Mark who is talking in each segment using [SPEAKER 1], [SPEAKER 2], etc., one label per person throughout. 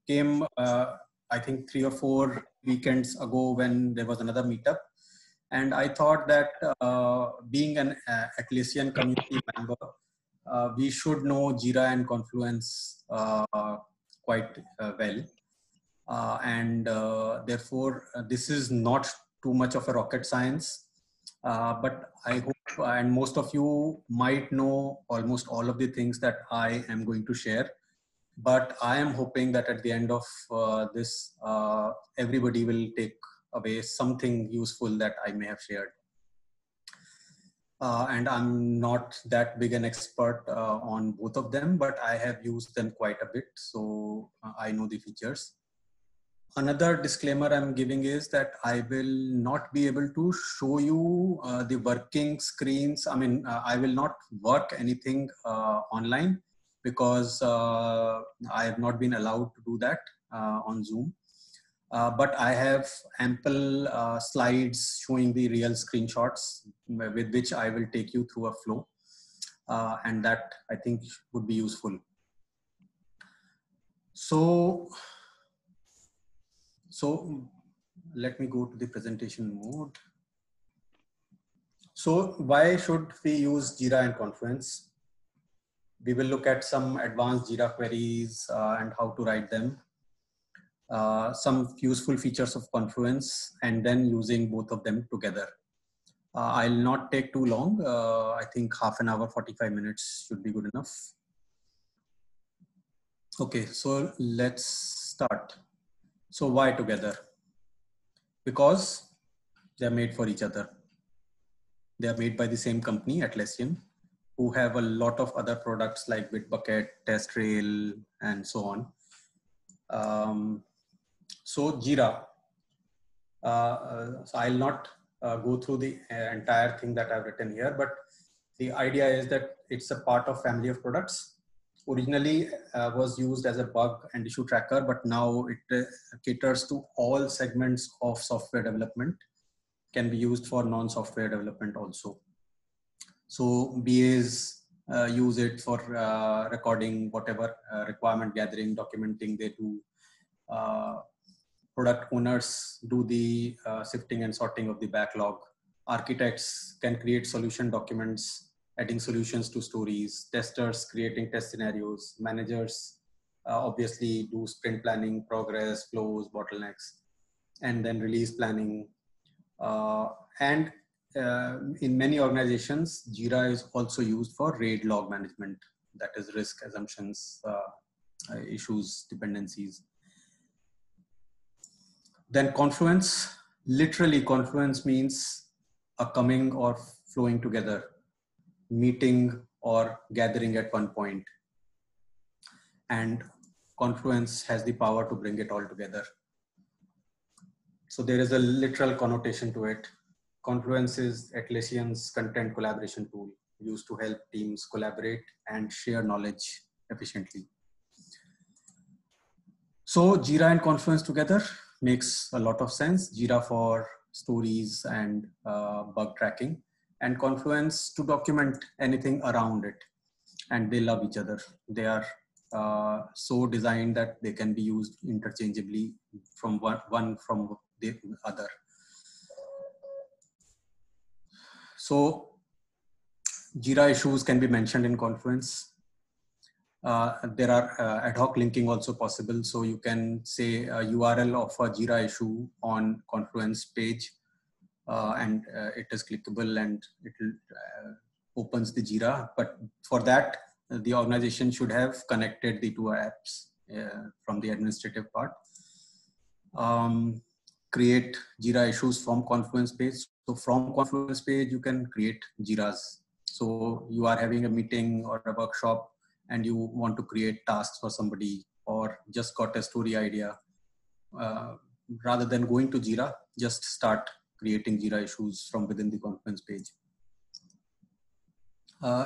[SPEAKER 1] came, I think 3 or 4 weekends ago when there was another meetup. And I thought that being an Atlassian community member, we should know Jira and Confluence quite well. Therefore, this is not too much of a rocket science. But I hope, and most of you might know almost all of the things that I am going to share. But I am hoping that at the end of this, everybody will take away something useful that I may have shared. And I'm not that big an expert on both of them, but I have used them quite a bit. So I know the features. Another disclaimer I'm giving is that I will not be able to show you the working screens. I mean, I will not work anything online because I have not been allowed to do that on Zoom. But I have ample slides showing the real screenshots with which I will take you through a flow. And that I think would be useful. So let me go to the presentation mode. So why should we use Jira and Confluence? We will look at some advanced Jira queries and how to write them. Some useful features of Confluence, and then using both of them together. I'll not take too long. I think half an hour, 45 minutes should be good enough. Okay, so let's start. So why together? Because they're made for each other. They are made by the same company, Atlassian, who have a lot of other products like Bitbucket, TestRail, and so on. So Jira. So I'll not go through the entire thing that I've written here, but the idea is that it's a part of family of products. Originally was used as a bug and issue tracker, but now it caters to all segments of software development, can be used for non-software development also. So BAs use it for recording whatever requirement gathering, documenting they do. Product owners do the sifting and sorting of the backlog. Architects can create solution documents, adding solutions to stories. Testers creating test scenarios. Managers obviously do sprint planning, progress, flows, bottlenecks, and then release planning. In many organizations, Jira is also used for RAID log management, that is risk assumptions, issues, dependencies. Then Confluence, literally Confluence means a coming or flowing together, meeting or gathering at one point. And Confluence has the power to bring it all together. So there is a literal connotation to it. Confluence is Atlassian's content collaboration tool used to help teams collaborate and share knowledge efficiently. So Jira and Confluence together makes a lot of sense. Jira for stories and bug tracking, and Confluence to document anything around it. And they love each other. They are so designed that they can be used interchangeably from one from the other. So Jira issues can be mentioned in Confluence. There are ad hoc linking also possible. So you can say a URL of a Jira issue on Confluence page and it is clickable and it opens the Jira. But for that, the organization should have connected the two apps from the administrative part. Create Jira issues from Confluence page. So from Confluence page, you can create Jiras. So you are having a meeting or a workshop and you want to create tasks for somebody or just got a story idea. Rather than going to Jira, just start creating Jira issues from within the Confluence page.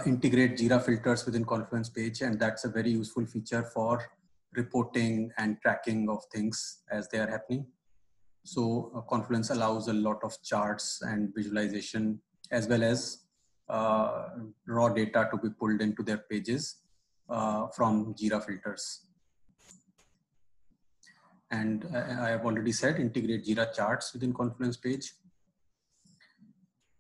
[SPEAKER 1] Integrate Jira filters within Confluence page, and that's a very useful feature for reporting and tracking of things as they are happening. So Confluence allows a lot of charts and visualization as well as raw data to be pulled into their pages from Jira filters. And I have already said integrate Jira charts within Confluence page.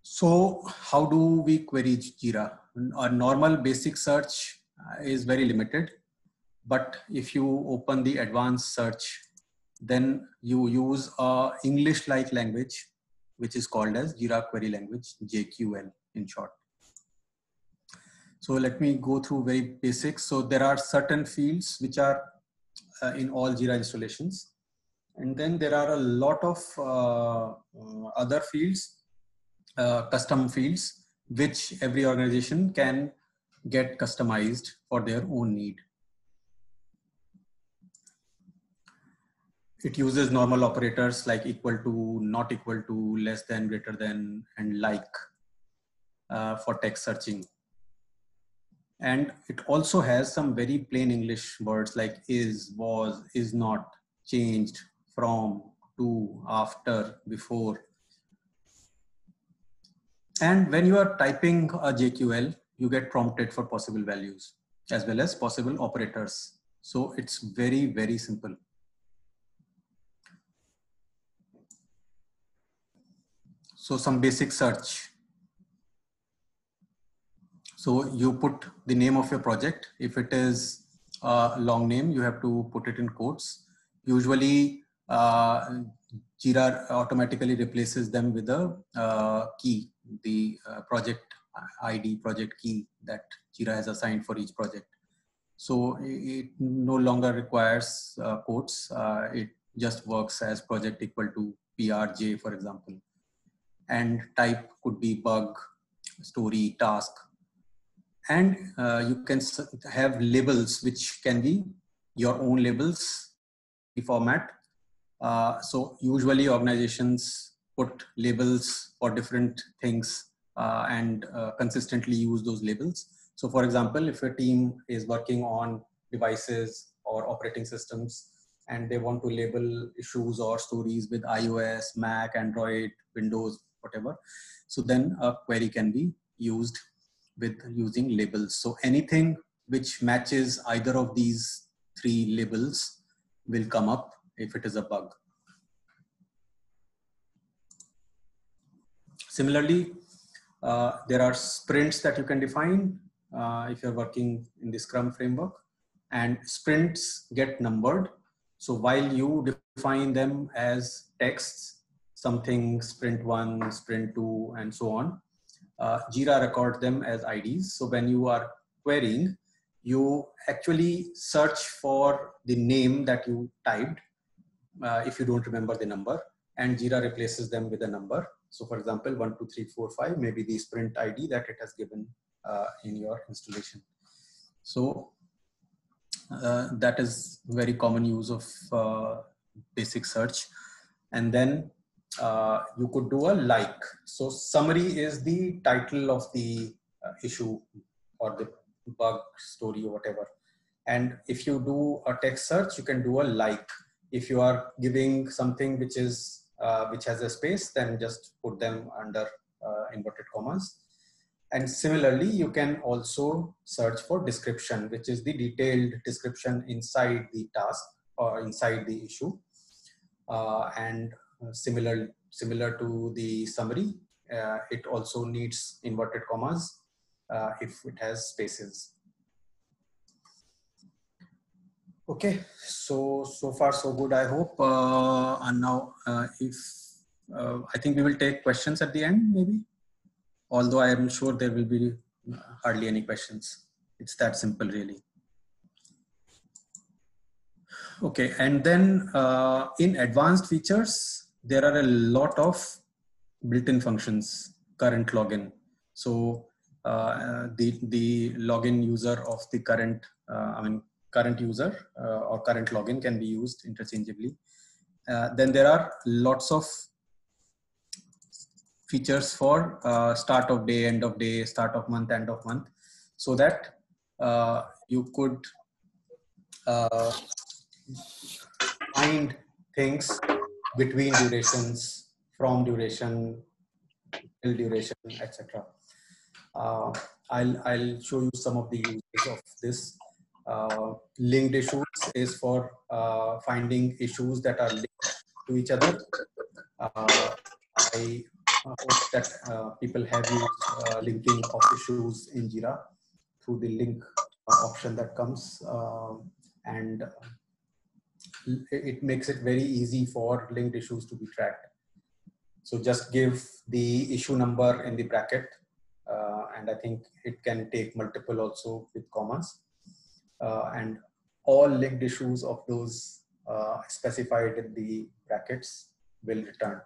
[SPEAKER 1] So how do we query Jira? A normal basic search is very limited, but if you open the advanced search, then you use a English-like language, which is called as Jira Query Language, JQL in short. So let me go through very basics. So there are certain fields which are in all Jira installations. And then there are a lot of other fields, custom fields, which every organization can get customized for their own need. It uses normal operators like equal to, not equal to, less than, greater than, and like for text searching. And it also has some very plain English words like is, was, is not, changed, from, to, after, before. And when you are typing a JQL, you get prompted for possible values as well as possible operators. So it's very, very simple. So some basic search. So you put the name of your project. If it is a long name, you have to put it in quotes. Usually Jira automatically replaces them with a key, the project ID, project key that Jira has assigned for each project. So it no longer requires quotes. It just works as project equal to PRJ, for example. And type could be bug, story, task. And you can have labels, which can be your own labels, the format. So usually organizations put labels for different things and consistently use those labels. So for example, if a team is working on devices or operating systems and they want to label issues or stories with iOS, Mac, Android, Windows, whatever, so then a query can be used with using labels. So anything which matches either of these three labels will come up if it is a bug. Similarly, there are sprints that you can define if you're working in the Scrum framework, and sprints get numbered. So while you define them as texts, something sprint 1, sprint 2, and so on, Jira records them as IDs. So when you are querying, you actually search for the name that you typed if you don't remember the number, and Jira replaces them with a number. So for example, 1, 2, 3, 4, 5 may be the sprint ID that it has given in your installation. So that is very common use of basic search. And then you could do a like. So summary is the title of the issue or the bug, story, or whatever. And if you do a text search, you can do a like. If you are giving something which is which has a space, then just put them under inverted commas. And similarly, you can also search for description, which is the detailed description inside the task or inside the issue. And similar to the summary, it also needs inverted commas if it has spaces. Okay, so far so good, I hope. And now, if I think we will take questions at the end, maybe. Although I am sure there will be hardly any questions. It's that simple, really. Okay, and then in advanced features, there are a lot of built-in functions, current login. So the login user of the current, current user or current login can be used interchangeably. Then there are lots of features for start of day, end of day, start of month, end of month, so that you could find things between durations, from duration, till duration, etc. I'll show you some of the uses of this. Linked issues is for finding issues that are linked to each other. I hope that people have used linking of issues in Jira through the link option that comes, and it makes it very easy for linked issues to be tracked. So just give the issue number in the bracket, and I think it can take multiple also with commas, and all linked issues of those specified in the brackets will return.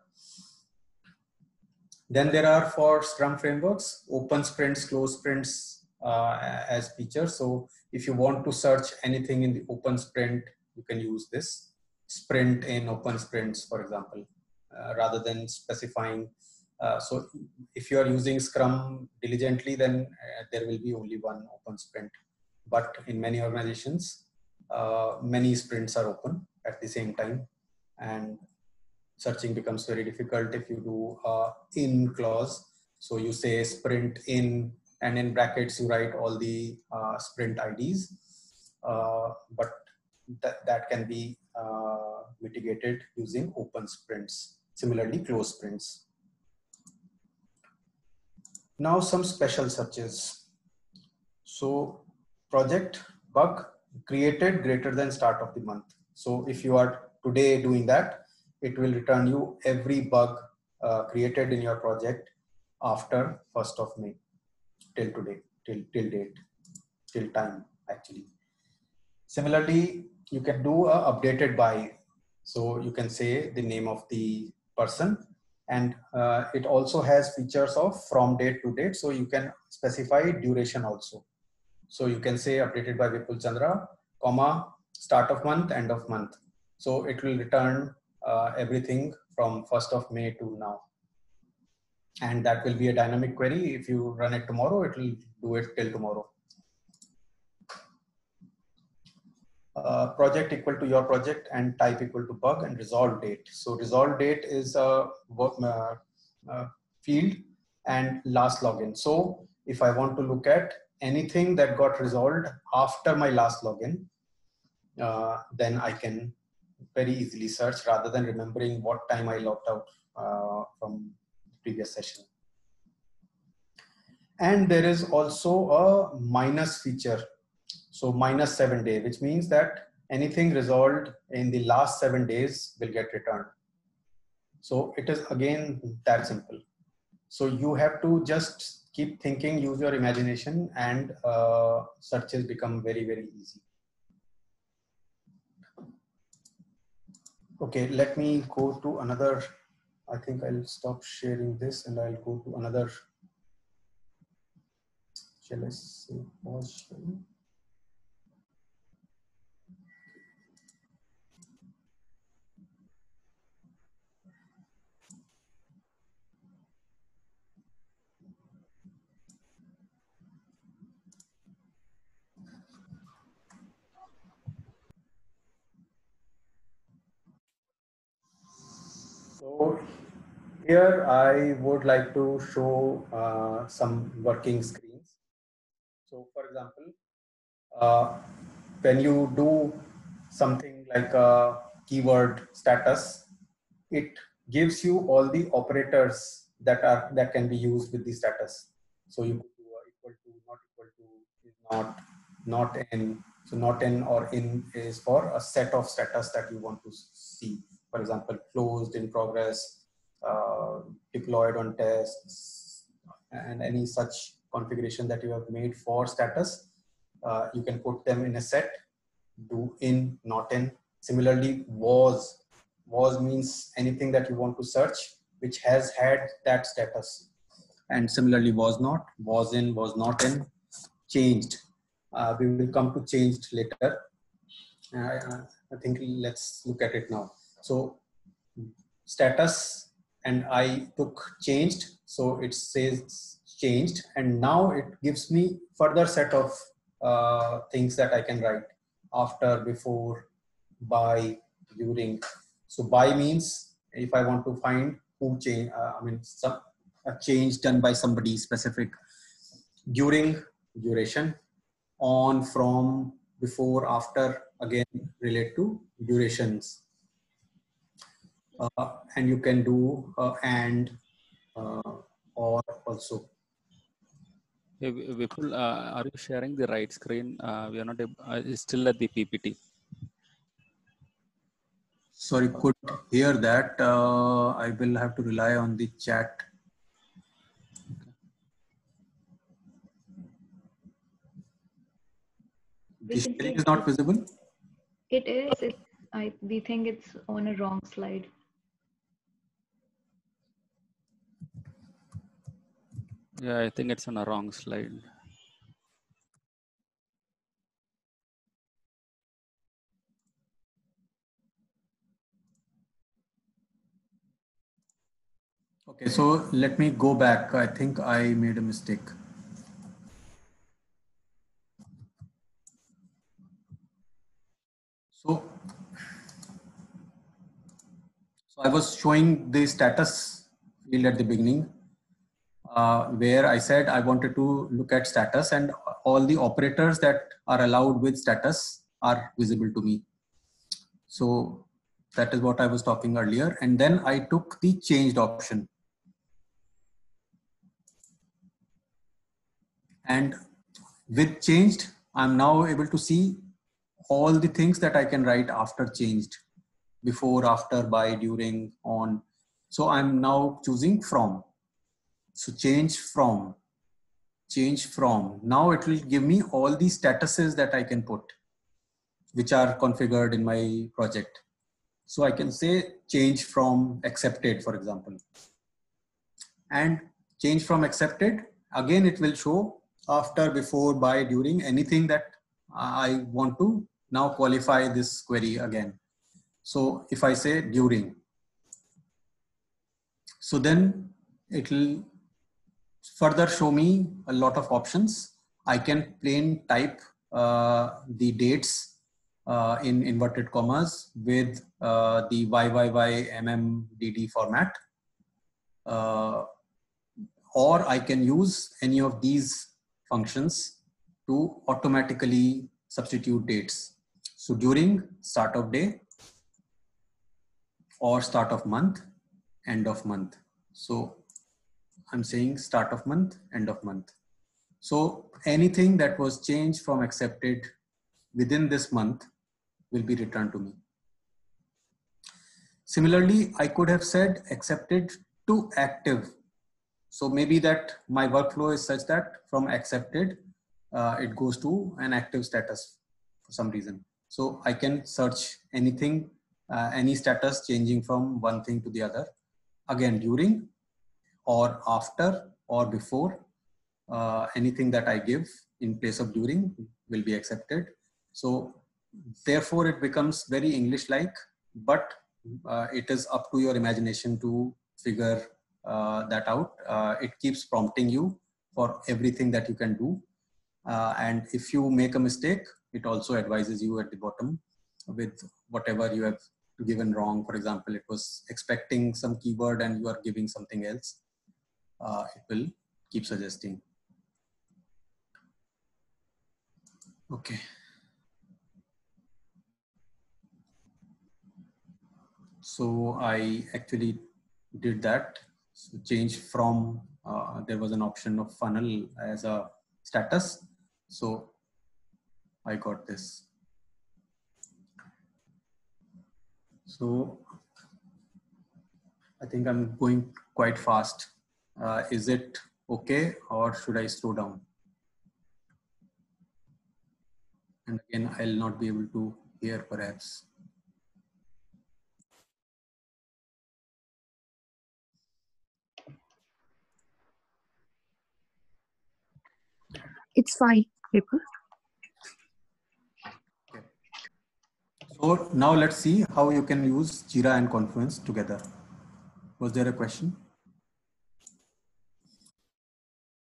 [SPEAKER 1] Then there are, for Scrum frameworks, open sprints, closed sprints as features. So if you want to search anything in the open sprint, you can use this sprint in open sprints, for example, rather than specifying. So if you are using Scrum diligently, then there will be only one open sprint. But in many organizations, many sprints are open at the same time, and searching becomes very difficult if you do in clause. So you say sprint in, and in brackets you write all the sprint IDs, but that can be mitigated using open sprints. Similarly, closed sprints. Now some special searches. So project bug created greater than start of the month. So if you are today doing that, it will return you every bug created in your project after 1st of May till today, till date, till time actually. Similarly, you can do a updated by. So you can say the name of the person, and it also has features of from date to date. So you can specify duration also. So you can say updated by Vipul Chandra, comma, start of month, end of month. So it will return everything from 1st of May to now. And that will be a dynamic query. If you run it tomorrow, it will do it till tomorrow. Project equal to your project, and type equal to bug, and resolve date. So resolve date is a field, and last login. So if I want to look at anything that got resolved after my last login, then I can very easily search rather than remembering what time I logged out from the previous session. And there is also a minus feature. So minus 7 days, which means that anything resolved in the last 7 days will get returned. So it is again that simple. So you have to just keep thinking, use your imagination, and searches become very, very easy. Okay, let me go to another. I think I'll stop sharing this and I'll go to another. Shall I say pause sharing? So here I would like to show some working screens. So for example, when you do something like a keyword status, it gives you all the operators that can be used with the status. So you could do equal to, not equal to, is not in. So not in or in is for a set of status that you want to see. For example, closed, in progress, deployed on tests, and any such configuration that you have made for status. You can put them in a set, do in, not in. Similarly, was means anything that you want to search which has had that status. And similarly, was not, was in, was not in. Changed. We will come to changed later. I think let's look at it now. So status, and I took changed. So it says changed, and now it gives me further set of things that I can write: after, before, by, during. So by means if I want to find who changed, I mean a change done by somebody specific. During, duration. On, from, before, after, again relate to durations. And you can do and or also.
[SPEAKER 2] Hey, Vipul, are you sharing the right screen? We are not still at the PPT.
[SPEAKER 1] Sorry, could hear that. I will have to rely on the chat. The screen is not visible?
[SPEAKER 3] It is. We think it's on a wrong slide.
[SPEAKER 2] Yeah, I think it's on a wrong slide.
[SPEAKER 1] Okay, so let me go back. I think I made a mistake. So I was showing the status field at the beginning, where I said I wanted to look at status, and all the operators that are allowed with status are visible to me. So that is what I was talking earlier. And then I took the changed option. And with changed, I'm now able to see all the things that I can write after changed: before, after, by, during, on. So I'm now choosing from. So change from. Now it will give me all the statuses that I can put, which are configured in my project. So I can say change from accepted, for example. And change from accepted, again, it will show after, before, by, during, anything that I want to now qualify this query again. So if I say during, so then it will further show me a lot of options. I can plain type the dates in inverted commas with the YYYMMDD format, or I can use any of these functions to automatically substitute dates. So during, start of day, or start of month, end of month. So I'm saying start of month, end of month. So anything that was changed from accepted within this month will be returned to me. Similarly, I could have said accepted to active. So maybe that my workflow is such that from accepted, it goes to an active status for some reason. So I can search anything, any status changing from one thing to the other. Again, during, or after, or before. Anything that I give in place of during will be accepted. So therefore it becomes very English-like, but it is up to your imagination to figure that out. It keeps prompting you for everything that you can do. And if you make a mistake, it also advises you at the bottom with whatever you have given wrong. For example, it was expecting some keyword and you are giving something else. It will keep suggesting. Okay. So I actually did that. So change from, there was an option of funnel as a status. So I got this. So I think I'm going quite fast. Is it okay, or should I slow down? And again, I'll not be able to hear perhaps.
[SPEAKER 4] It's fine, Vipul.
[SPEAKER 1] Okay. So now let's see how you can use Jira and Confluence together. Was there a question?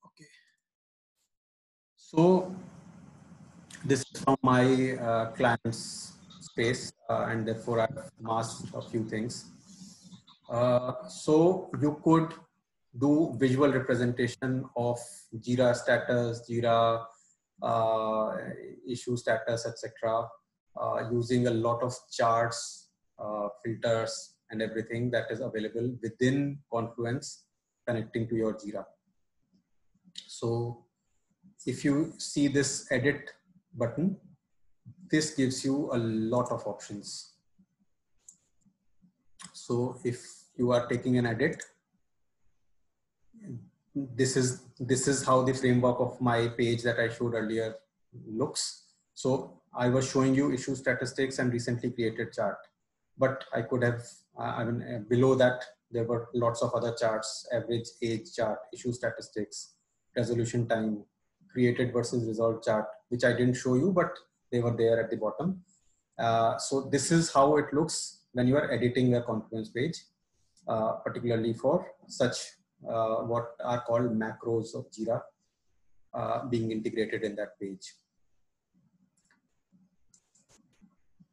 [SPEAKER 1] Okay. So this is from my client's space, and therefore I've masked a few things. So you could do visual representation of Jira status, Jira issue status, etc. Using a lot of charts, filters, and everything that is available within Confluence connecting to your Jira. So if you see this edit button, this gives you a lot of options. So if you are taking an edit, this is how the framework of my page that I showed earlier looks. So I was showing you issue statistics and recently created chart, but I could have, I mean, below that, there were lots of other charts, average age chart, issue statistics, resolution time, created versus resolved chart, which I didn't show you, but they were there at the bottom. So this is how it looks when you are editing a Confluence page, particularly for such what are called macros of Jira being integrated in that page.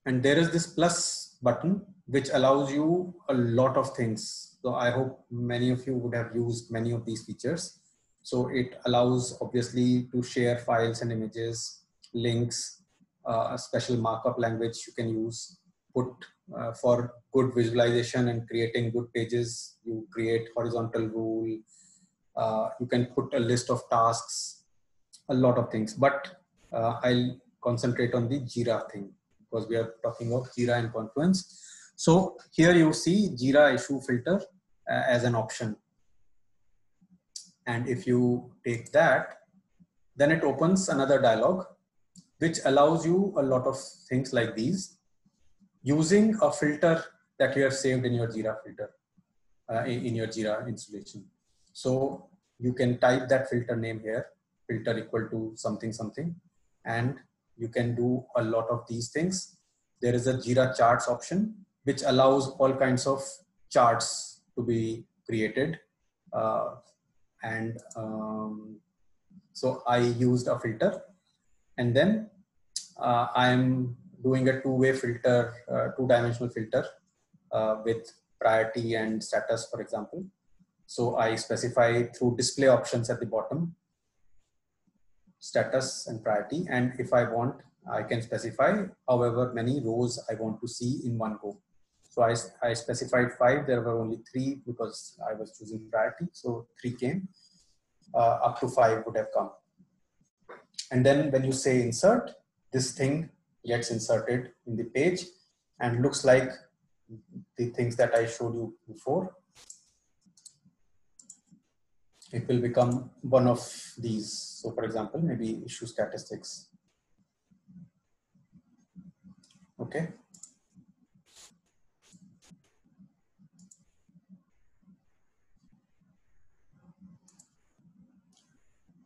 [SPEAKER 1] And there is this plus button, which allows you a lot of things. So I hope many of you would have used many of these features. So it allows obviously to share files and images, links, a special markup language you can use, put for good visualization and creating good pages, you create horizontal rule, you can put a list of tasks, a lot of things, but I'll concentrate on the Jira thing because we are talking about Jira and Confluence. So here you see Jira issue filter as an option. And if you take that, then it opens another dialog, which allows you a lot of things like these using a filter that you have saved in your Jira filter, in your Jira installation. So you can type that filter name here, filter equal to something, something, and you can do a lot of these things. There is a Jira charts option, which allows all kinds of charts to be created. So I used a filter, and then I'm doing a two-way filter, two-dimensional filter with priority and status, for example. So I specify through display options at the bottom, status and priority. And if I want, I can specify however many rows I want to see in one go. So I specified 5, there were only 3 because I was choosing priority. So 3 came, up to 5 would have come. And then when you say insert, this thing gets inserted in the page and looks like the things that I showed you before. It will become one of these. So for example, maybe issue statistics. Okay.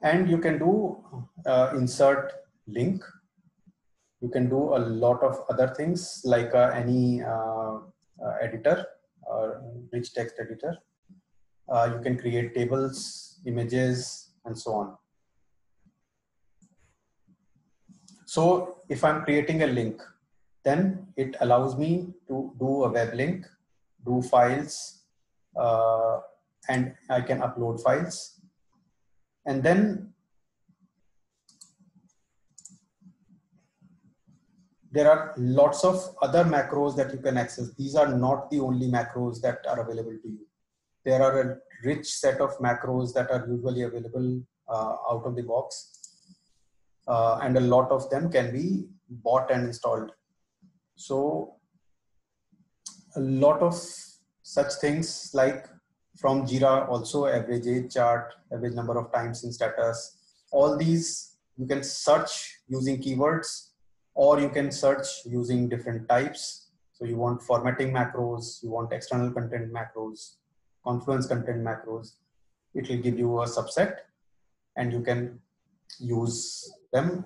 [SPEAKER 1] And you can do insert link. You can do a lot of other things like any editor, rich text editor. You can create tables, images, and so on. So if I'm creating a link, then it allows me to do a web link, do files, and I can upload files. And then there are lots of other macros that you can access. These are not the only macros that are available to you. There are a rich set of macros that are usually available out of the box. And a lot of them can be bought and installed. So a lot of such things like from Jira also average age chart, average number of times in status, all these you can search using keywords, or you can search using different types. So you want formatting macros, you want external content macros, Confluence content macros. It will give you a subset and you can use them.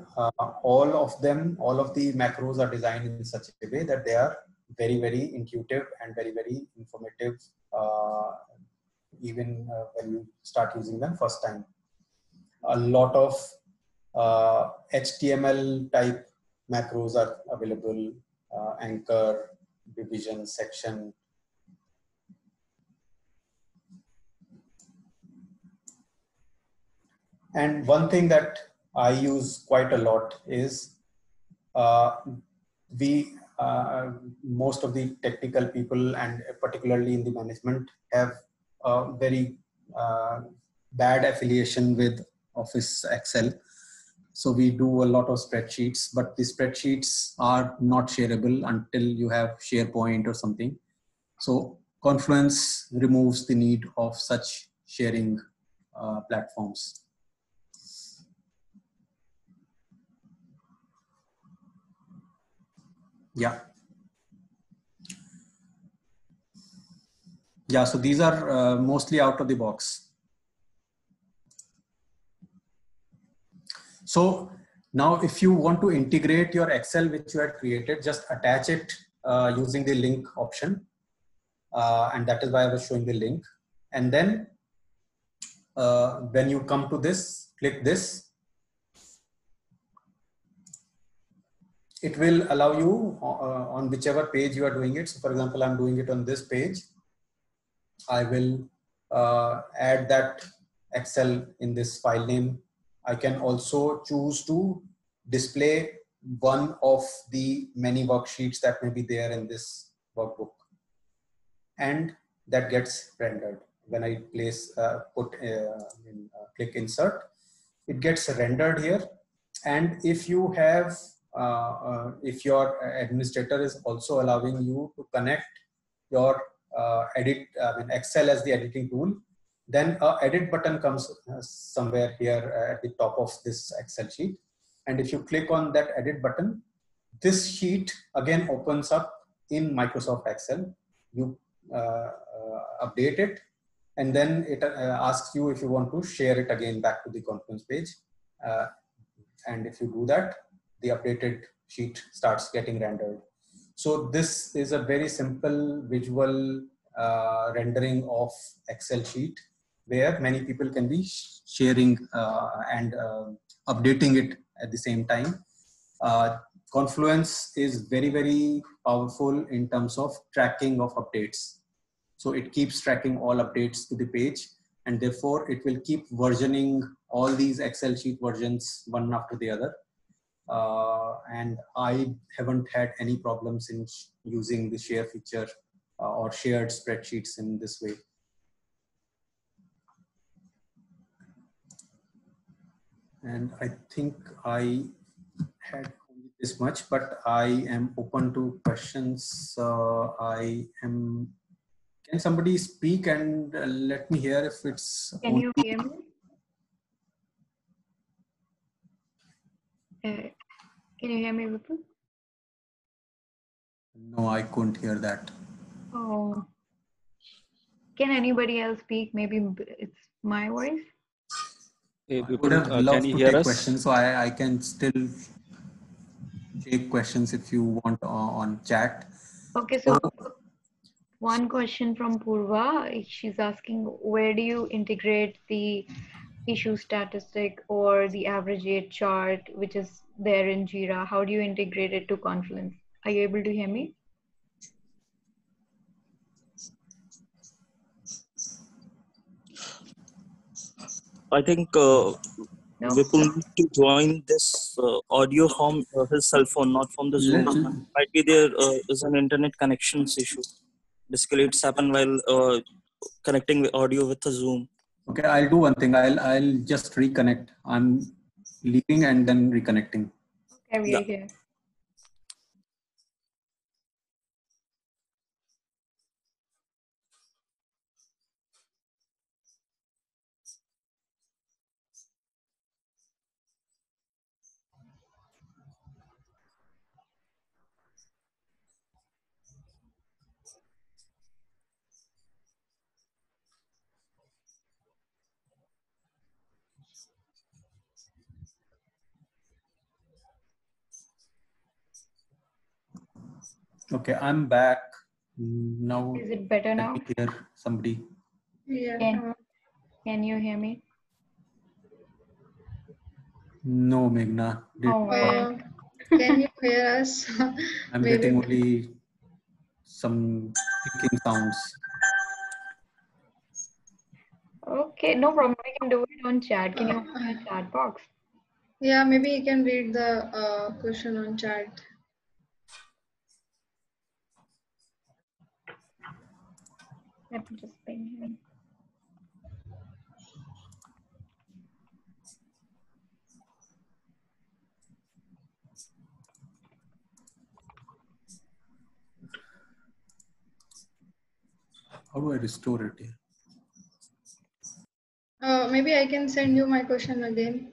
[SPEAKER 1] All of the macros are designed in such a way that they are very, very intuitive and very, very informative, even when you start using them first time. A lot of HTML type macros are available, anchor, division, section. And one thing that I use quite a lot is most of the technical people and particularly in the management have a very bad affiliation with Office Excel. So we do a lot of spreadsheets, but the spreadsheets are not shareable until you have SharePoint or something. So Confluence removes the need of such sharing platforms. Yeah. Yeah, so these are mostly out of the box. So now if you want to integrate your Excel which you had created, just attach it using the link option. And that is why I was showing the link. And then when you come to this, click this. It will allow you on whichever page you are doing it. So for example, I'm doing it on this page. I will add that Excel in this file name. I can also choose to display one of the many worksheets that may be there in this workbook. And that gets rendered. When I place, click insert, it gets rendered here. And if you have, if your administrator is also allowing you to connect your Excel as the editing tool, then a edit button comes somewhere here at the top of this Excel sheet. And if you click on that edit button, this sheet again opens up in Microsoft Excel. You update it, and then it asks you if you want to share it again back to the Confluence page. And if you do that, the updated sheet starts getting rendered. So this is a very simple visual rendering of Excel sheet where many people can be sharing and updating it at the same time. Confluence is very, very powerful in terms of tracking of updates. So it keeps tracking all updates to the page, and therefore it will keep versioning all these Excel sheet versions one after the other. And I haven't had any problems in using the share feature or shared spreadsheets in this way. And I think I had only this much, but I am open to questions. Can somebody speak and let me hear if it's...
[SPEAKER 3] Can you hear me? Can you hear me, Vipul?
[SPEAKER 1] No, I couldn't hear that.
[SPEAKER 3] Oh. Can anybody else speak? Maybe it's my voice.
[SPEAKER 2] Hey,
[SPEAKER 1] I would have
[SPEAKER 2] Vipul,
[SPEAKER 1] loved
[SPEAKER 2] can you
[SPEAKER 1] to
[SPEAKER 2] hear
[SPEAKER 1] take
[SPEAKER 2] us?
[SPEAKER 1] questions, so I can still take questions if you want on chat.
[SPEAKER 3] Okay, so one question from Purva. She's asking, where do you integrate the issue statistic or the average age chart, which is there in Jira? How do you integrate it to Confluence? Are you able to hear me?
[SPEAKER 4] I think
[SPEAKER 3] No.
[SPEAKER 4] Vipul need to join this audio from his cell phone, not from the Zoom. Might be there is an internet connections issue. Basically, it's happened while connecting the audio with the Zoom.
[SPEAKER 1] Okay, I'll do one thing. I'll just reconnect. I'm leaving and then reconnecting.
[SPEAKER 3] Okay, we are here.
[SPEAKER 1] Okay, I'm back now.
[SPEAKER 3] Is it better now?
[SPEAKER 1] Let me hear somebody.
[SPEAKER 3] Yeah. Can you hear me?
[SPEAKER 1] No, Meghna.
[SPEAKER 5] Can you hear us?
[SPEAKER 1] I'm getting only some clicking sounds.
[SPEAKER 3] Okay, no problem. We can do it on chat. Can you open your chat box?
[SPEAKER 5] Yeah, maybe you can read the question on chat.
[SPEAKER 3] Let me just ping him.
[SPEAKER 1] How do I restore it here?
[SPEAKER 5] Maybe I can send you my question again.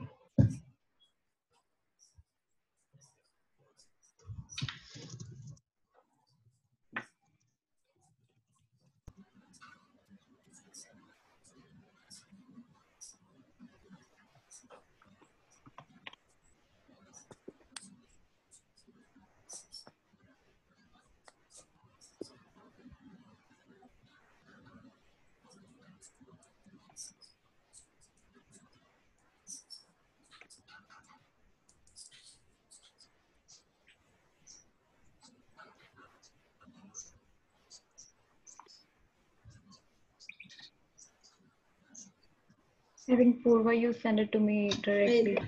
[SPEAKER 3] I think Purva, you send it to me directly.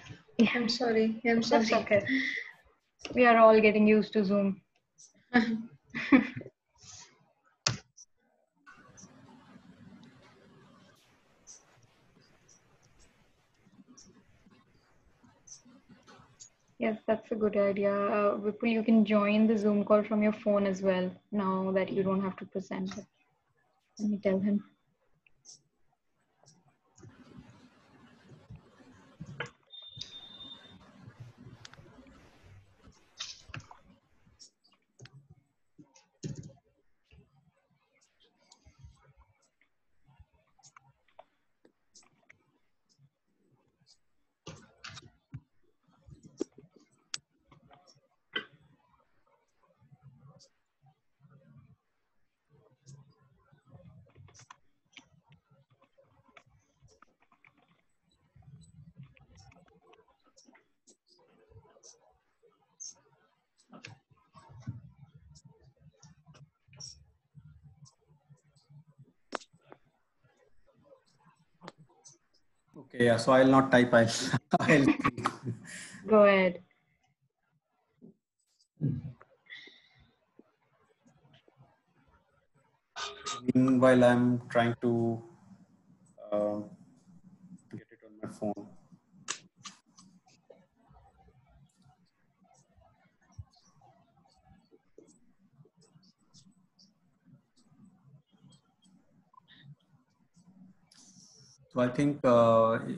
[SPEAKER 5] I'm sorry. I'm
[SPEAKER 3] That's
[SPEAKER 5] sorry.
[SPEAKER 3] okay. We are all getting used to Zoom. Yes, that's a good idea. Vipul, you can join the Zoom call from your phone as well, now that you don't have to present it. Let me tell him.
[SPEAKER 1] Okay, yeah, so I'll not type, I'll speak.
[SPEAKER 3] Go ahead.
[SPEAKER 1] Meanwhile, I'm trying to get it on my phone. So I think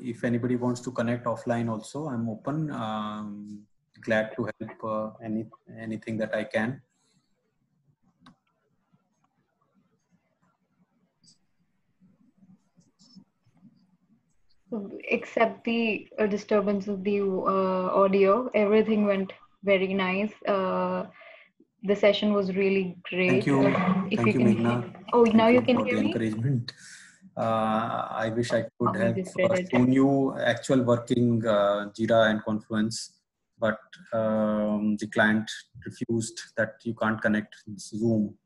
[SPEAKER 1] if anybody wants to connect offline also, I'm open. Glad to help anything that I can.
[SPEAKER 3] Except the disturbance of the audio, everything went very nice. The session was really great.
[SPEAKER 1] Thank you.
[SPEAKER 3] If
[SPEAKER 1] Thank
[SPEAKER 3] you
[SPEAKER 1] you,
[SPEAKER 3] can,
[SPEAKER 1] Meghna.
[SPEAKER 3] oh,
[SPEAKER 1] Thank
[SPEAKER 3] now you
[SPEAKER 1] you
[SPEAKER 3] can
[SPEAKER 1] for
[SPEAKER 3] hear
[SPEAKER 1] the
[SPEAKER 3] me?
[SPEAKER 1] encouragement. I wish I could
[SPEAKER 3] We
[SPEAKER 1] have
[SPEAKER 3] just did it.
[SPEAKER 1] shown you actual working Jira and Confluence, but the client refused that you can't connect Zoom.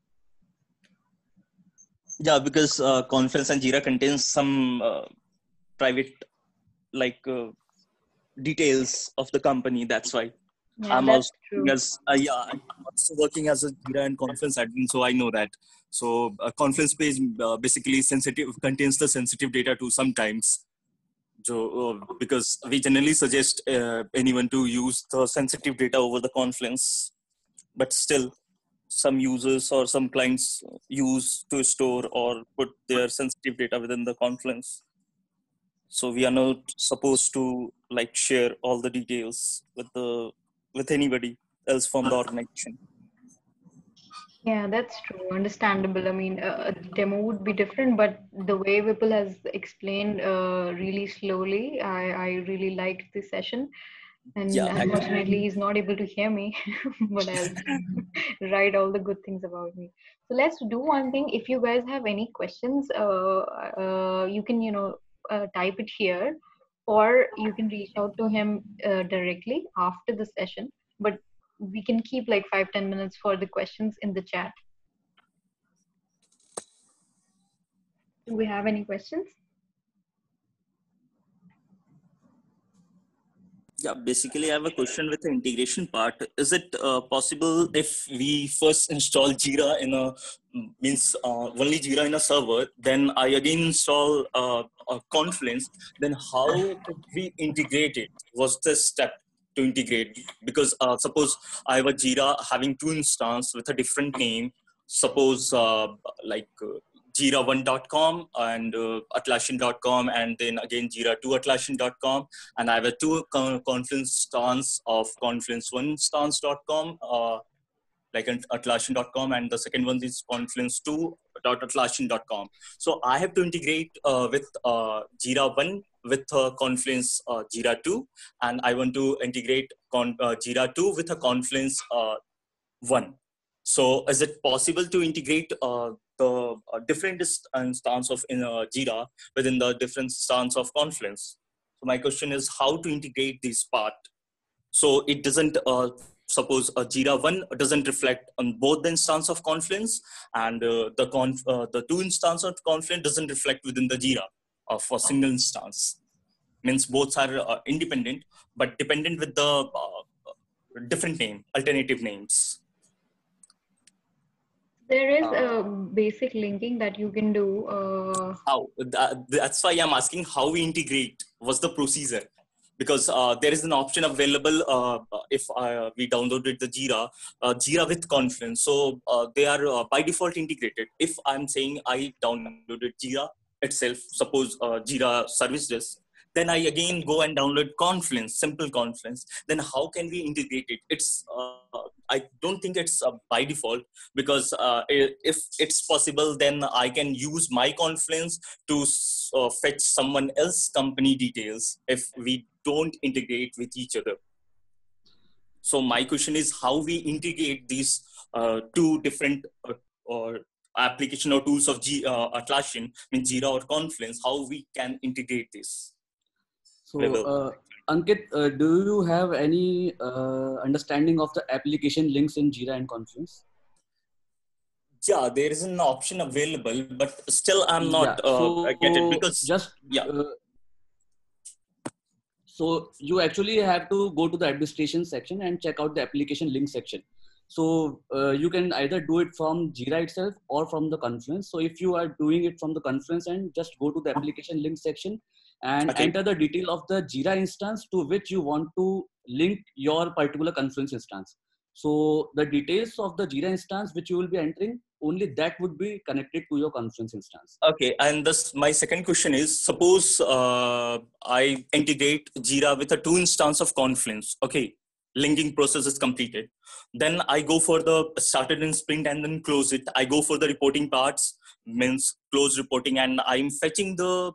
[SPEAKER 4] Yeah, because Confluence and Jira contains some private details of the company. That's why
[SPEAKER 3] Yeah,
[SPEAKER 4] I'm
[SPEAKER 3] that's
[SPEAKER 4] also
[SPEAKER 3] true.
[SPEAKER 4] I'm also working as a Jira and Confluence admin, so I know that. So a Confluence page basically contains the sensitive data too sometimes. So, because we generally suggest anyone to use the sensitive data over the Confluence, but still some users or some clients use to store or put their sensitive data within the Confluence. So we are not supposed to share all the details with anybody else from the organization.
[SPEAKER 3] Yeah, that's true. Understandable. I mean, the demo would be different, but the way Vipul has explained really slowly, I really liked this session. And
[SPEAKER 4] Yeah,
[SPEAKER 3] unfortunately, he's not able to hear me, but I'll write all the good things about me. So let's do one thing. If you guys have any questions, you can, type it here, or you can reach out to him directly after the session. But we can keep like 5-10 minutes for the questions in the chat. Do we have any questions?
[SPEAKER 4] Yeah, basically, I have a question with the integration part. Is it possible if we first install Jira in a means only Jira in a server, then I again install a Confluence? Then how could we integrate it? What's the step to integrate? Because suppose I have a Jira having two instances with a different name. Suppose like Jira1.com and Atlassian.com, and then again Jira2Atlassian.com, and I have a two Confluence stance of Confluence1stance.com, like an Atlassian.com, and the second one is Confluence2.Atlassian.com. So I have to integrate with Jira1 with Confluence Jira2, and I want to integrate Jira2 with a Confluence 1. So is it possible to integrate the different instance of in Jira within the different stance of Confluence? So my question is how to integrate this part so it doesn't suppose a Jira 1 doesn't reflect on both the instance of Confluence, and the two instance of Confluence doesn't reflect within the Jira of a single instance. Means both are independent but dependent with the different name, alternative names.
[SPEAKER 3] There is a basic linking that you can do.
[SPEAKER 4] How? That's why I'm asking how we integrate. What's the procedure? Because there is an option available if we downloaded the Jira with Confluence. So they are by default integrated. If I'm saying I downloaded Jira itself, suppose Jira service desk, then I again go and download Confluence, simple Confluence. Then how can we integrate it? It's I don't think it's by default, because if it's possible, then I can use my Confluence to fetch someone else's company details if we don't integrate with each other. So my question is how we integrate these two different or application or tools of Atlassian, means Jira or Confluence, how we can integrate this.
[SPEAKER 6] So Ankit, do you have any understanding of the application links in Jira and Confluence?
[SPEAKER 4] Yeah, there is an option available, but still I'm not get it, because
[SPEAKER 6] just so you actually have to go to the administration section and check out the application link section. So you can either do it from Jira itself or from the Confluence. So if you are doing it from the Confluence end, just go to the application link section and enter the detail of the Jira instance to which you want to link your particular Confluence instance. So the details of the Jira instance which you will be entering, only that would be connected to your Confluence instance.
[SPEAKER 4] Okay, and this my second question is, suppose I integrate Jira with a two instance of Confluence. Okay, linking process is completed. Then I go for the started in sprint and then close it. I go for the reporting parts, means close reporting, and I'm fetching the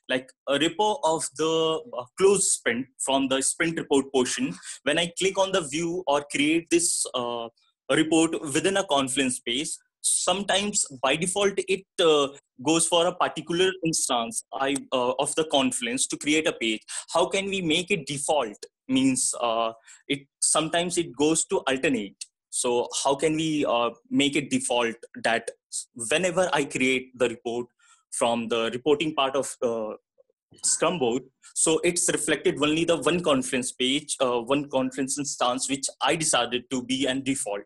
[SPEAKER 4] like a repo of the closed sprint from the sprint report portion. When I click on the view or create this report within a Confluence space, sometimes by default it goes for a particular instance of the Confluence to create a page. How can we make it default? Means it sometimes it goes to alternate. So how can we make it default that whenever I create the report from the reporting part of Scrum board, so it's reflected only the one Confluence page, one Confluence instance which I decided to be an default.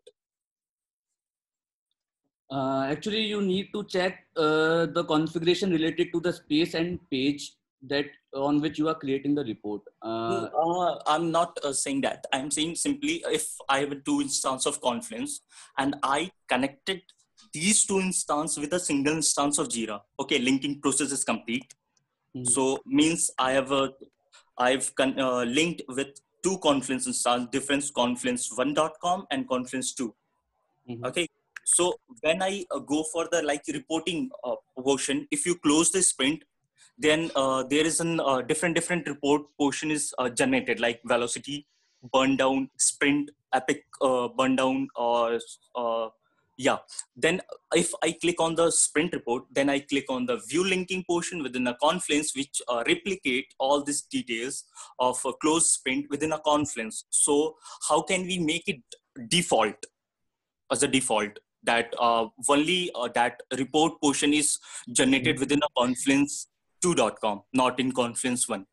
[SPEAKER 6] Actually, you need to check the configuration related to the space and page that on which you are creating the report.
[SPEAKER 4] I'm not saying that. I'm saying simply if I have two instances of Confluence and I connected these two instances with a single instance of Jira. Okay, linking process is complete. So means I've linked with two Confluence instances, different Confluence1.com and Confluence2. Okay. So when I go for the like reporting portion, if you close the sprint, then there is a different report portion is generated, like velocity, burn down, sprint, epic burn down, or then if I click on the sprint report, then I click on the view linking portion within a Confluence, which replicate all these details of a closed sprint within a Confluence. So how can we make it default as a default that only that report portion is generated within a Confluence2.com, not in Confluence1?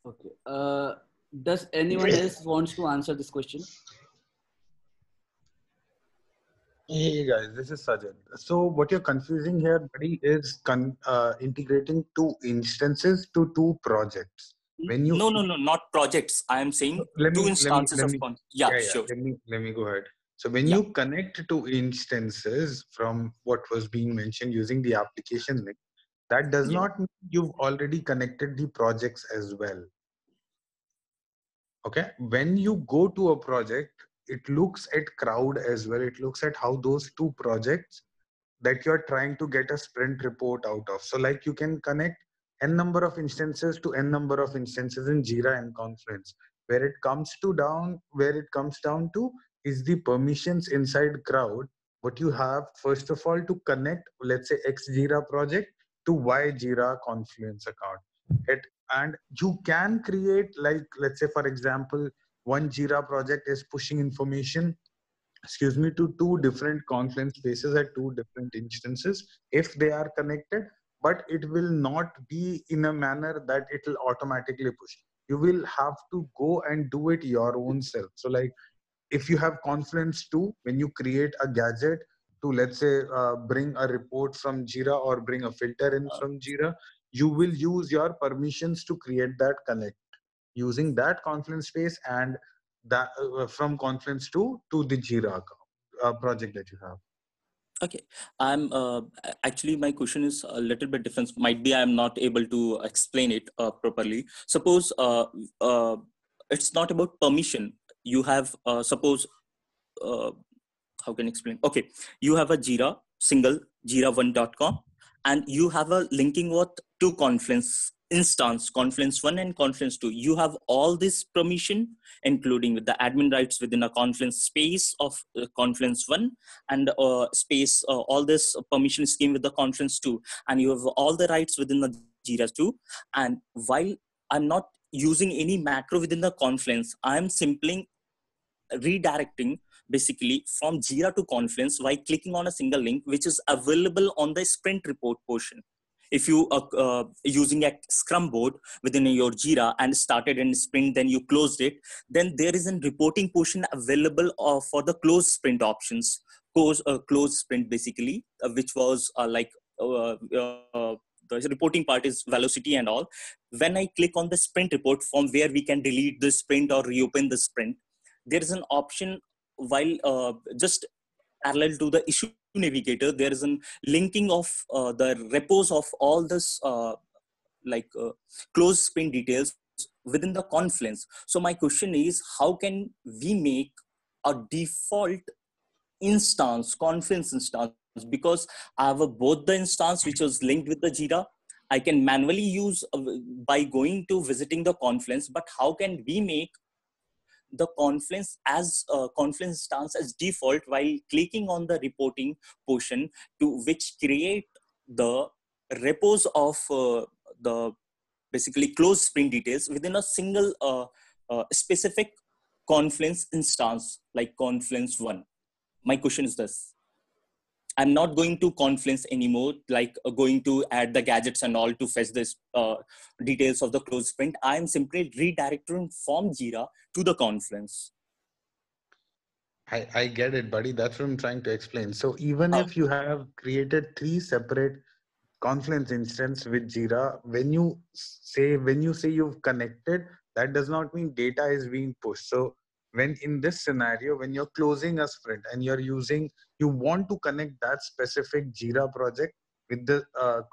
[SPEAKER 6] Okay. Does anyone else wants to answer this question?
[SPEAKER 7] Hey guys, this is Sajid. So what you're confusing here, buddy, is integrating two instances to two projects. When you
[SPEAKER 4] No, not projects. I am saying
[SPEAKER 7] let
[SPEAKER 4] two
[SPEAKER 7] me
[SPEAKER 4] instances of yeah,
[SPEAKER 7] yeah,
[SPEAKER 4] sure.
[SPEAKER 7] let me go ahead. So when
[SPEAKER 4] Yeah.
[SPEAKER 7] you connect two instances from what was being mentioned using the application link, that does
[SPEAKER 4] Yeah.
[SPEAKER 7] not mean you've already connected the projects as well. Okay, when you go to a project, it looks at crowd as well. It looks at how those two projects that you're trying to get a sprint report out of. So like you can connect n number of instances to n number of instances in Jira and Confluence. Where it comes down to is the permissions inside crowd. What you have, first of all, to connect, let's say X Jira project to Y Jira Confluence account. And you can create, like, let's say, for example, one Jira project is pushing information, to two different Confluence spaces at two different instances if they are connected, but it will not be in a manner that it will automatically push. You will have to go and do it your own self. So like if you have Confluence 2, when you create a gadget to, let's say, bring a report from Jira or bring a filter in from Jira, you will use your permissions to create that connect using that Confluence space and that from Confluence 2 to the Jira account, project that you have.
[SPEAKER 4] Okay, I'm actually my question is a little bit different. Might be I'm not able to explain it properly. Suppose it's not about permission. You have suppose how can I explain? Okay, you have a Jira single Jira1.com, and you have a linking with two Confluence instance, Confluence 1 and Confluence 2. You have all this permission, including with the admin rights within a Confluence space of Confluence 1 and space, all this permission scheme with the Confluence 2. And you have all the rights within the Jira 2. And while I'm not using any macro within the Confluence, I'm simply redirecting basically from Jira to Confluence by clicking on a single link, which is available on the sprint report portion. If you are using a Scrum board within your Jira and started in sprint, then you closed it, then there is a reporting portion available for the close sprint options. Close sprint basically, which was the reporting part is velocity and all. When I click on the sprint report from where we can delete the sprint or reopen the sprint, there is an option while just parallel to the issue navigator, there is a linking of the repos of all this close sprint details within the Confluence. So my question is, how can we make a default instance, Confluence instance? Because I have both the instance which was linked with the Jira. I can manually use by going to visiting the Confluence, but how can we make the Confluence as Confluence instance as default while clicking on the reporting portion to which create the repos of the basically closed sprint details within a single specific Confluence instance like Confluence 1. My question is this. I'm not going to Confluence anymore, like going to add the gadgets and all to fetch this details of the closed sprint. I'm simply redirecting from Jira to the Confluence.
[SPEAKER 7] I get it, buddy. That's what I'm trying to explain. So even if you have created three separate Confluence instance with Jira, when you say you've connected, that does not mean data is being pushed. So when in this scenario, when you're closing a sprint and you want to connect that specific Jira project with the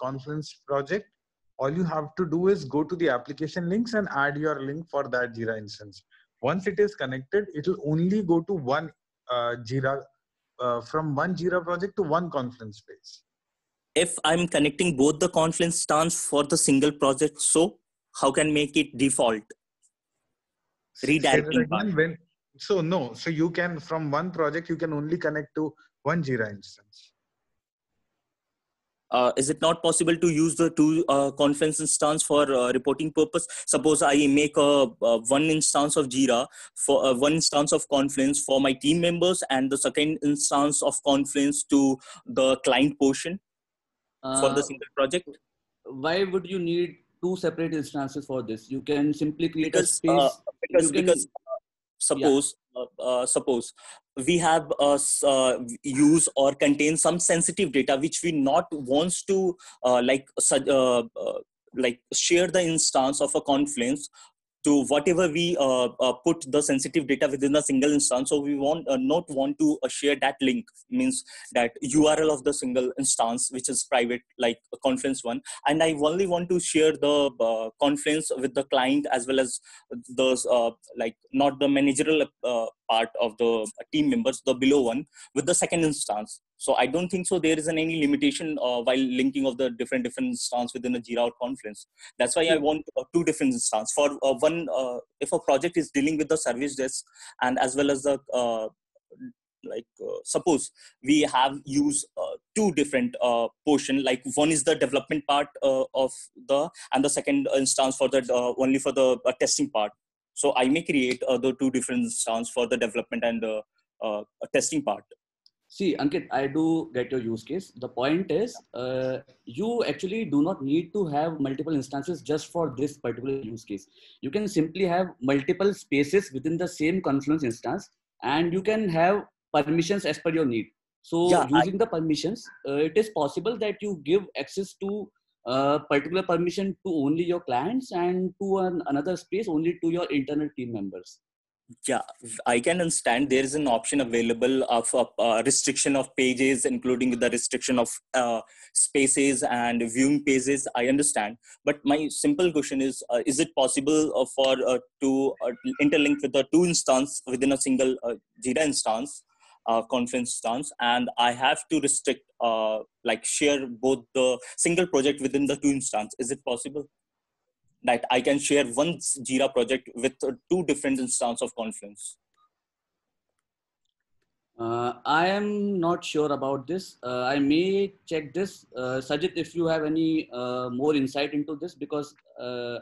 [SPEAKER 7] Confluence project, all you have to do is go to the application links and add your link for that Jira instance. Once it is connected, it will only go to one Jira, from one Jira project to one Confluence space.
[SPEAKER 4] If I'm connecting both the Confluence instance for the single project, so how can make it default? Redirecting part.
[SPEAKER 7] So you can, from one project, you can only connect to one Jira instance.
[SPEAKER 4] Is it not possible to use the two Confluence instance for reporting purpose? Suppose I make one instance of Jira for one instance of Confluence for my team members and the second instance of Confluence to the client portion for the single project.
[SPEAKER 6] Why would you need two separate instances for this. You can simply create a
[SPEAKER 4] Because
[SPEAKER 6] space.
[SPEAKER 4] because suppose we have use or contain some sensitive data which we not wants to like share the instance of a Confluence to whatever we put the sensitive data within a single instance. So we want not want to share that link, means that URL of the single instance which is private, like a Confluence one, and I only want to share the Confluence with the client as well as those like not the managerial part of the team members, the below one, with the second instance. So I don't think so there is any limitation while linking of the different instance within a Jira or Confluence. That's why I want two different instances. For one, if a project is dealing with the service desk and as well as the suppose we have used two different portion, like one is the development part of the, and the second instance for the only for the testing part. So I may create the two different instances for the development and the testing part.
[SPEAKER 6] See, Ankit, I do get your use case. The point is, you actually do not need to have multiple instances just for this particular use case. You can simply have multiple spaces within the same Confluence instance, and you can have permissions as per your need. So using the permissions, it is possible that you give access to particular permission to only your clients and to another space only to your internal team members.
[SPEAKER 4] Yeah, I can understand there is an option available of restriction of pages, including the restriction of spaces and viewing pages. I understand, but my simple question is it possible for to interlink with the two instance within a single Jira instance, Confluence instance, and I have to restrict like share both the single project within the two instance? Is it possible that I can share one Jira project with two different instances of Confluence?
[SPEAKER 6] I am not sure about this. I may check this. Sajid, if you have any more insight into this, because
[SPEAKER 7] So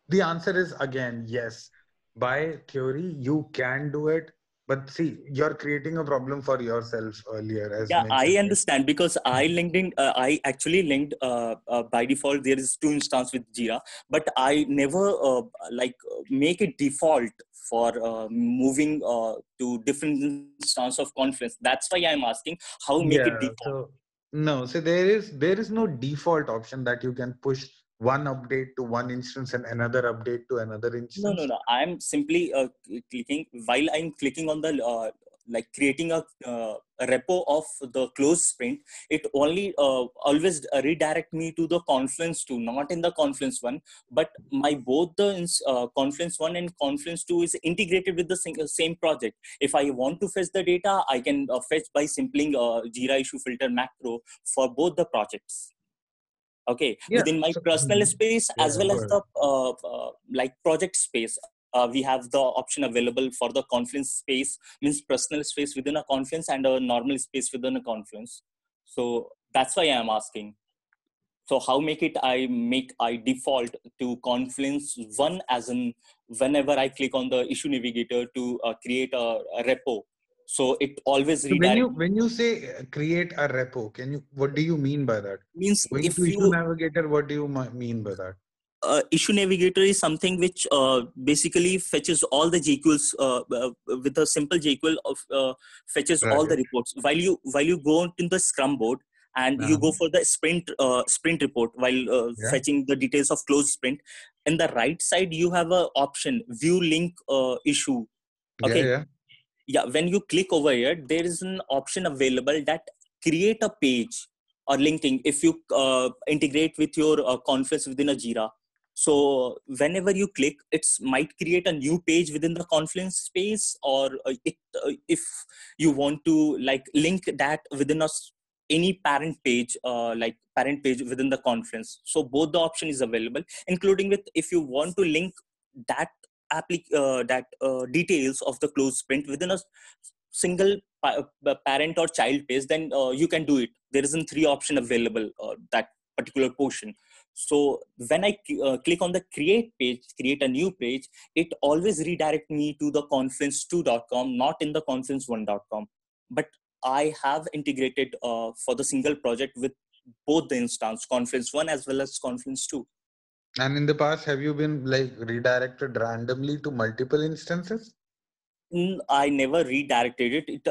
[SPEAKER 7] the answer is again yes. By theory, you can do it. But see, you're creating a problem for yourself earlier, as
[SPEAKER 4] Yeah, I
[SPEAKER 7] mentioned.
[SPEAKER 4] understand, because I actually linked by default there is two instances with Jira, but I never make it default for moving to different instance of Confluence. That's why I'm asking how make it default.
[SPEAKER 7] So there is no default option that you can push one update to one instance and another update to another instance.
[SPEAKER 4] No. I'm simply clicking, while I'm clicking on the like creating a repo of the closed sprint, it only always redirect me to the Confluence 2, not in the Confluence 1, but my both the Confluence 1 and Confluence 2 is integrated with the same project. If I want to fetch the data, I can fetch by simply Jira issue filter macro for both the projects. Okay, within my personal space as well as the like project space, we have the option available for the Confluence space, means personal space within a Confluence and a normal space within a Confluence. So that's why I am asking. So how I default to Confluence 1, as in whenever I click on the issue navigator to create a repo. So it always redirects.
[SPEAKER 7] When you say create a repo, what do you mean by that?
[SPEAKER 4] Means
[SPEAKER 7] Going
[SPEAKER 4] if
[SPEAKER 7] to
[SPEAKER 4] you
[SPEAKER 7] issue navigator, what do you mean by that?
[SPEAKER 4] Issue navigator is something which basically fetches all the JQLs with a simple JQL of fetches all the reports. While you go into the Scrum board and you go for the sprint report while fetching the details of closed sprint, in the right side you have a option view link issue. Okay. Yeah, when you click over here, there is an option available that create a page or linking if you integrate with your Confluence within a Jira. So whenever you click, it might create a new page within the Confluence space, or if you want to like link that within any parent page, like parent page within the Confluence. So both the option is available, including with if you want to link that details of the closed sprint within a single parent or child page, then you can do it. There isn't 3 option available that particular portion. So when I click on the create page, create a new page, it always redirect me to the confluence2.com, not in the confluence1.com. But I have integrated for the single project with both the instance, Confluence 1 as well as Confluence 2.
[SPEAKER 7] And in the past, have you been like redirected randomly to multiple instances?
[SPEAKER 4] I never redirected it.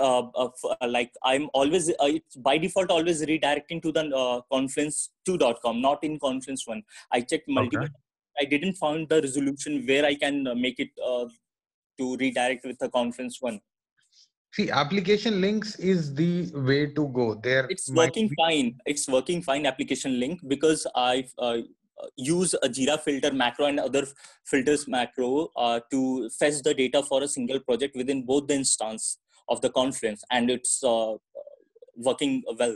[SPEAKER 4] Like I'm always, it's by default always redirecting to the confluence2.com, not in Confluence 1. I checked multiple.
[SPEAKER 7] Okay.
[SPEAKER 4] I didn't find the resolution where I can make it to redirect with the Confluence 1.
[SPEAKER 7] See, application links is the way to go. There
[SPEAKER 4] It's
[SPEAKER 7] might
[SPEAKER 4] working
[SPEAKER 7] be
[SPEAKER 4] fine. It's working fine, application link, because I use a Jira filter macro and other filters macro to fetch the data for a single project within both the instance of the Confluence, and it's working well.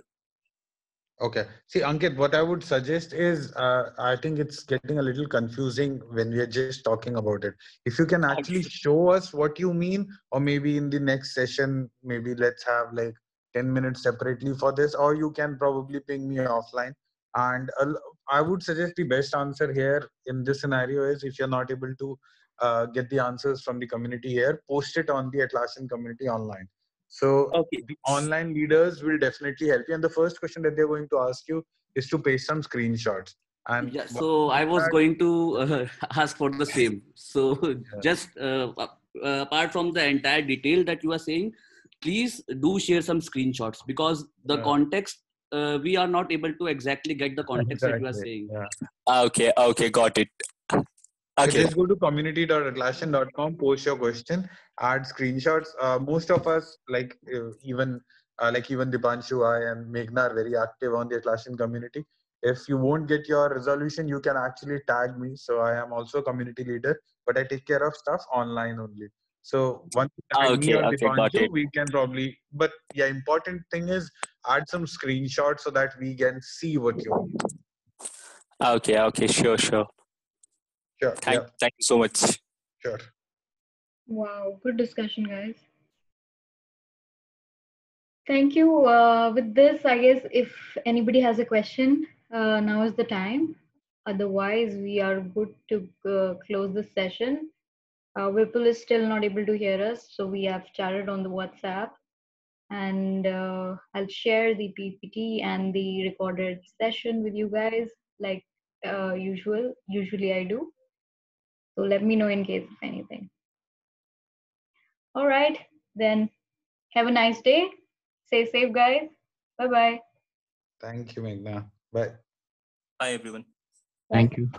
[SPEAKER 7] okay. See, Ankit, what I would suggest is, I think it's getting a little confusing when we are just talking about it. If you can actually show us what you mean, or maybe in the next session, maybe let's have like 10 minutes separately for this, or you can probably ping me offline. And I would suggest the best answer here in this scenario is, if you're not able to get the answers from the community here, post it on the Atlassian community online. So
[SPEAKER 4] Okay.
[SPEAKER 7] the online leaders will definitely help you. And the first question that they're going to ask you is to paste some screenshots. And
[SPEAKER 6] Yeah, so I was going to ask for the same. So just apart from the entire detail that you are saying, please do share some screenshots, because the context, we are not able to exactly get the context that you are saying.
[SPEAKER 7] Yeah.
[SPEAKER 4] Okay, got it.
[SPEAKER 7] So
[SPEAKER 4] Okay.
[SPEAKER 7] just go to community.atlassian.com, post your question, add screenshots. Most of us, even Dipanshu, I and Meghna are very active on the Atlassian community. If you won't get your resolution, you can actually tag me. So I am also a community leader, but I take care of stuff online only. So once you tag me or
[SPEAKER 4] Got
[SPEAKER 7] Dipanshu,
[SPEAKER 4] it.
[SPEAKER 7] we can probably. But yeah, important thing is add some screenshots so that we can see what you mean.
[SPEAKER 4] Okay, sure.
[SPEAKER 7] Sure.
[SPEAKER 4] Thank you so much.
[SPEAKER 7] Sure.
[SPEAKER 3] Wow, good discussion, guys. Thank you. With this, I guess if anybody has a question, now is the time. Otherwise, we are good to close this session. Vipul is still not able to hear us, so we have chatted on the WhatsApp. And I'll share the PPT and the recorded session with you guys like usually I do. So let me know in case of anything. All right, then have a nice day. Stay safe, guys. Bye-bye.
[SPEAKER 7] Thank you, Meghna. Bye.
[SPEAKER 4] Bye, everyone.
[SPEAKER 3] Bye.
[SPEAKER 2] Thank you.